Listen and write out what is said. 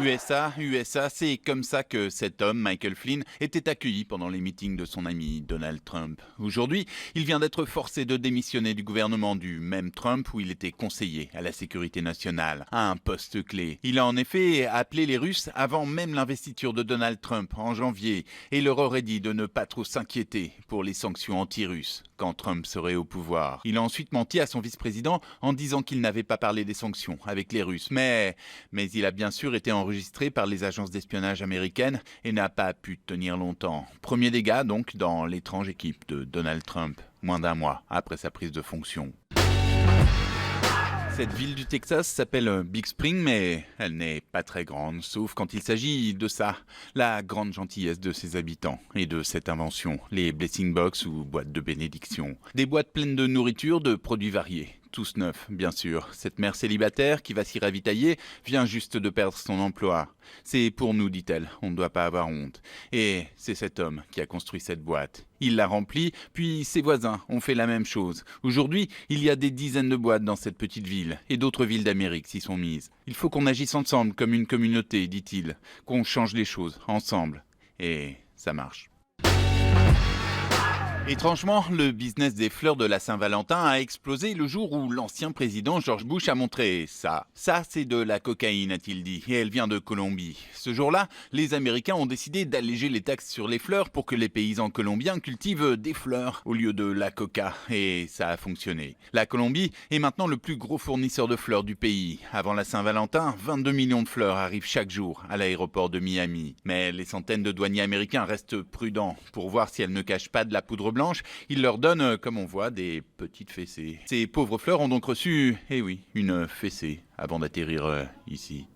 USA, c'est comme ça que cet homme, Michael Flynn, était accueilli pendant les meetings de son ami Donald Trump. Aujourd'hui, il vient d'être forcé de démissionner du gouvernement du même Trump où il était conseiller à la sécurité nationale, à un poste clé. Il a en effet appelé les Russes avant même l'investiture de Donald Trump en janvier et leur aurait dit de ne pas trop s'inquiéter pour les sanctions anti-russes quand Trump serait au pouvoir. Il a ensuite menti à son vice-président en disant qu'il n'avait pas parlé des sanctions avec les Russes, mais il a bien sûr été enregistré par les agences d'espionnage américaines et n'a pas pu tenir longtemps. Premier dégât donc dans l'étrange équipe de Donald Trump, moins d'un mois après sa prise de fonction. Cette ville du Texas s'appelle Big Spring, mais elle n'est pas très grande, sauf quand il s'agit de ça, la grande gentillesse de ses habitants et de cette invention, les blessing box ou boîtes de bénédiction. Des boîtes pleines de nourriture, de produits variés. Tous neufs, bien sûr. Cette mère célibataire qui va s'y ravitailler vient juste de perdre son emploi. C'est pour nous, dit-elle, on ne doit pas avoir honte. Et c'est cet homme qui a construit cette boîte. Il l'a remplie, puis ses voisins ont fait la même chose. Aujourd'hui, il y a des dizaines de boîtes dans cette petite ville, et d'autres villes d'Amérique s'y sont mises. Il faut qu'on agisse ensemble comme une communauté, dit-il, qu'on change les choses ensemble. Et ça marche. Étrangement, le business des fleurs de la Saint-Valentin a explosé le jour où l'ancien président George Bush a montré ça. Ça, c'est de la cocaïne, a-t-il dit, et elle vient de Colombie. Ce jour-là, les Américains ont décidé d'alléger les taxes sur les fleurs pour que les paysans colombiens cultivent des fleurs au lieu de la coca, et ça a fonctionné. La Colombie est maintenant le plus gros fournisseur de fleurs du pays. Avant la Saint-Valentin, 22 millions de fleurs arrivent chaque jour à l'aéroport de Miami. Mais les centaines de douaniers américains restent prudents pour voir si elles ne cachent pas de la poudre blanche. Il leur donne, comme on voit, des petites fessées. Ces pauvres fleurs ont donc reçu, eh oui, une fessée avant d'atterrir ici.